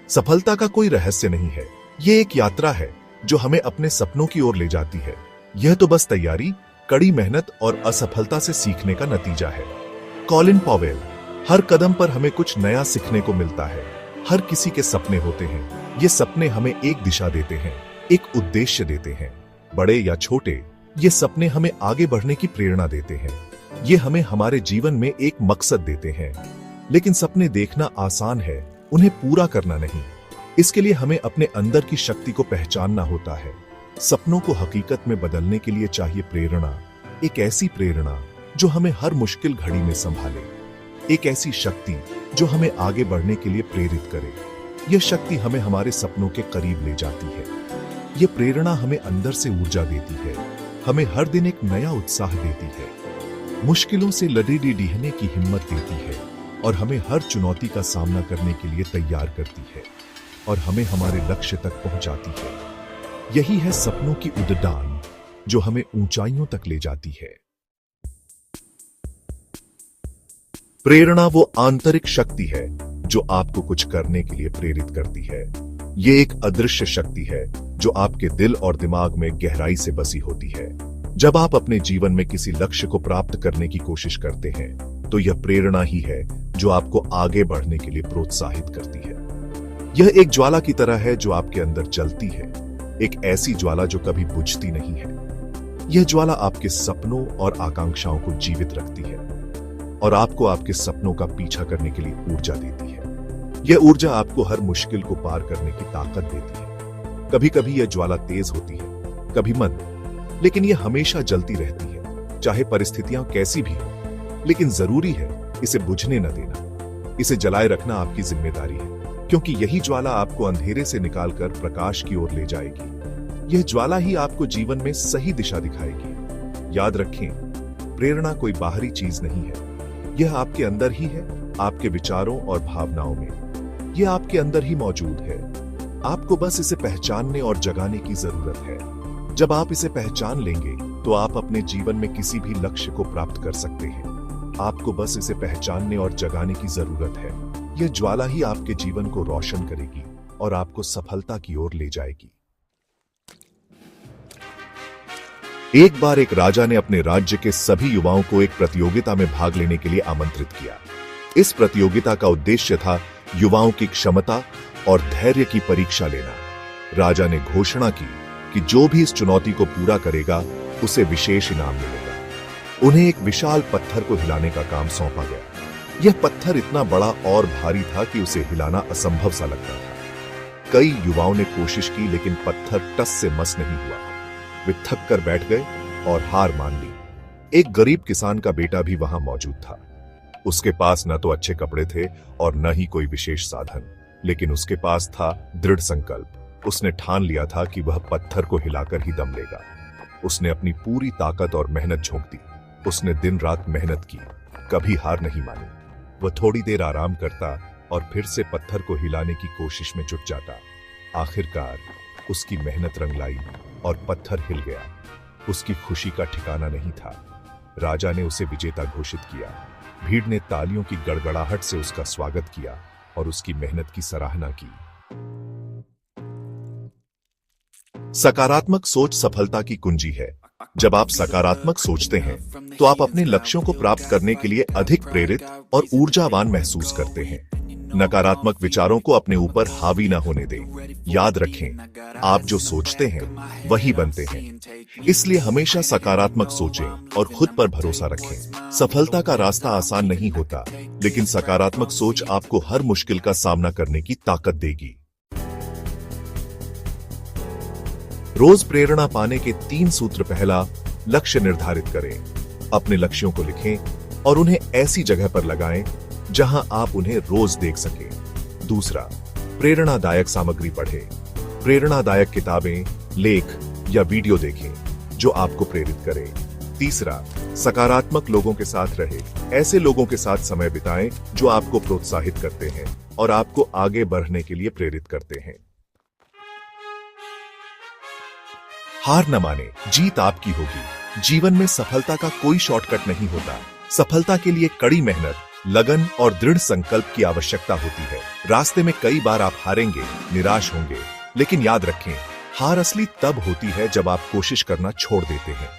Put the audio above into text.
सफलता का कोई रहस्य नहीं है, ये एक यात्रा है जो हमें अपने सपनों की ओर ले जाती है। यह तो बस तैयारी, कड़ी मेहनत और असफलता से सीखने का नतीजा है। Colin Powell. हर कदम पर हमें कुछ नया सीखने को मिलता है। हर किसी के सपने होते हैं। ये सपने हमें एक दिशा देते हैं, एक उद्देश्य देते हैं। बड़े या छोटे, ये सपने हमें आगे बढ़ने की प्रेरणा देते हैं। ये हमें हमारे जीवन में एक मकसद देते हैं। लेकिन सपने देखना आसान है, उन्हें पूरा करना नहीं। इसके लिए हमें अपने अंदर की शक्ति को पहचानना होता है। सपनों को हकीकत में बदलने के लिए चाहिए प्रेरणा, एक ऐसी प्रेरणा जो हमें हर मुश्किल घड़ी में संभाले, एक ऐसी शक्ति जो हमें आगे बढ़ने के लिए प्रेरित करे। यह शक्ति हमें हमारे सपनों के करीब ले जाती है। यह प्रेरणा हमें अंदर से ऊर्जा देती है, हमें हर दिन एक नया उत्साह देती है, मुश्किलों से लड़ने की हिम्मत देती है और हमें हर चुनौती का सामना करने के लिए तैयार करती है और हमें हमारे लक्ष्य तक पहुंचाती है। यही है सपनों की उड़ान जो हमें ऊंचाइयों तक ले जाती है। प्रेरणा वो आंतरिक शक्ति है जो आपको कुछ करने के लिए प्रेरित करती है। ये एक अदृश्य शक्ति है जो आपके दिल और दिमाग में गहराई से बसी होती है। जब आप अपने जीवन में किसी लक्ष्य को प्राप्त करने की कोशिश करते हैं तो यह प्रेरणा ही है जो आपको आगे बढ़ने के लिए प्रोत्साहित करती है। यह एक ज्वाला की तरह है जो आपके अंदर जलती है, एक ऐसी ज्वाला जो कभी बुझती नहीं है। यह ज्वाला आपके सपनों और आकांक्षाओं को जीवित रखती है और आपको आपके सपनों का पीछा करने के लिए ऊर्जा देती है। यह ऊर्जा आपको हर मुश्किल को पार करने की ताकत देती है। कभी कभी यह ज्वाला तेज होती है, कभी मंद, लेकिन यह हमेशा जलती रहती है, चाहे परिस्थितियां कैसी भी हो। लेकिन जरूरी है इसे बुझने न देना। इसे जलाए रखना आपकी जिम्मेदारी है, क्योंकि यही ज्वाला आपको अंधेरे से निकालकर प्रकाश की ओर ले जाएगी। यह ज्वाला ही आपको जीवन में सही दिशा दिखाएगी। याद रखें, प्रेरणा कोई बाहरी चीज नहीं है, यह आपके अंदर ही है, आपके विचारों और भावनाओं में। यह आपके अंदर ही मौजूद है। आपको बस इसे पहचानने और जगाने की जरूरत है। जब आप इसे पहचान लेंगे तो आप अपने जीवन में किसी भी लक्ष्य को प्राप्त कर सकते हैं। आपको बस इसे पहचानने और जगाने की जरूरत है। यह ज्वाला ही आपके जीवन को रोशन करेगी और आपको सफलता की ओर ले जाएगी। एक बार एक राजा ने अपने राज्य के सभी युवाओं को एक प्रतियोगिता में भाग लेने के लिए आमंत्रित किया। इस प्रतियोगिता का उद्देश्य था युवाओं की क्षमता और धैर्य की परीक्षा लेना। राजा ने घोषणा की कि जो भी इस चुनौती को पूरा करेगा उसे विशेष इनाम मिलेगा। उन्हें एक विशाल पत्थर को हिलाने का काम सौंपा गया। यह पत्थर इतना बड़ा और भारी था कि उसे हिलाना असंभव सा लगता था। कई युवाओं ने कोशिश की, लेकिन पत्थर टस से मस नहीं हुआ। वे थक कर बैठ गए और हार मान ली। एक गरीब किसान का बेटा भी वहां मौजूद था। उसके पास न तो अच्छे कपड़े थे और न ही कोई विशेष साधन, लेकिन उसके पास था दृढ़ संकल्प। उसने ठान लिया था कि वह पत्थर को हिलाकर ही दम लेगा। उसने अपनी पूरी ताकत और मेहनत झोंक दी। उसने दिन रात मेहनत की, कभी हार नहीं मानी। वह थोड़ी देर आराम करता और फिर से पत्थर को हिलाने की कोशिश में जुट जाता। आखिरकार उसकी मेहनत रंग लाई और पत्थर हिल गया। उसकी खुशी का ठिकाना नहीं था। राजा ने उसे विजेता घोषित किया। भीड़ ने तालियों की गड़गड़ाहट से उसका स्वागत किया और उसकी मेहनत की सराहना की। सकारात्मक सोच सफलता की कुंजी है। जब आप सकारात्मक सोचते हैं तो आप अपने लक्ष्यों को प्राप्त करने के लिए अधिक प्रेरित और ऊर्जावान महसूस करते हैं। नकारात्मक विचारों को अपने ऊपर हावी न होने दें। याद रखें, आप जो सोचते हैं वही बनते हैं। इसलिए हमेशा सकारात्मक सोचें और खुद पर भरोसा रखें। सफलता का रास्ता आसान नहीं होता, लेकिन सकारात्मक सोच आपको हर मुश्किल का सामना करने की ताकत देगी। रोज प्रेरणा पाने के 3 सूत्र। पहला, लक्ष्य निर्धारित करें। अपने लक्ष्यों को लिखें और उन्हें ऐसी जगह पर लगाएं जहां आप उन्हें रोज देख सकें। दूसरा, प्रेरणादायक सामग्री पढ़ें। प्रेरणादायक किताबें, लेख या वीडियो देखें जो आपको प्रेरित करें। तीसरा, सकारात्मक लोगों के साथ रहें। ऐसे लोगों के साथ समय बिताएं जो आपको प्रोत्साहित करते हैं और आपको आगे बढ़ने के लिए प्रेरित करते हैं। हार न माने, जीत आपकी होगी। जीवन में सफलता का कोई शॉर्टकट नहीं होता। सफलता के लिए कड़ी मेहनत, लगन और दृढ़ संकल्प की आवश्यकता होती है। रास्ते में कई बार आप हारेंगे, निराश होंगे, लेकिन याद रखें, हार असली तब होती है जब आप कोशिश करना छोड़ देते हैं।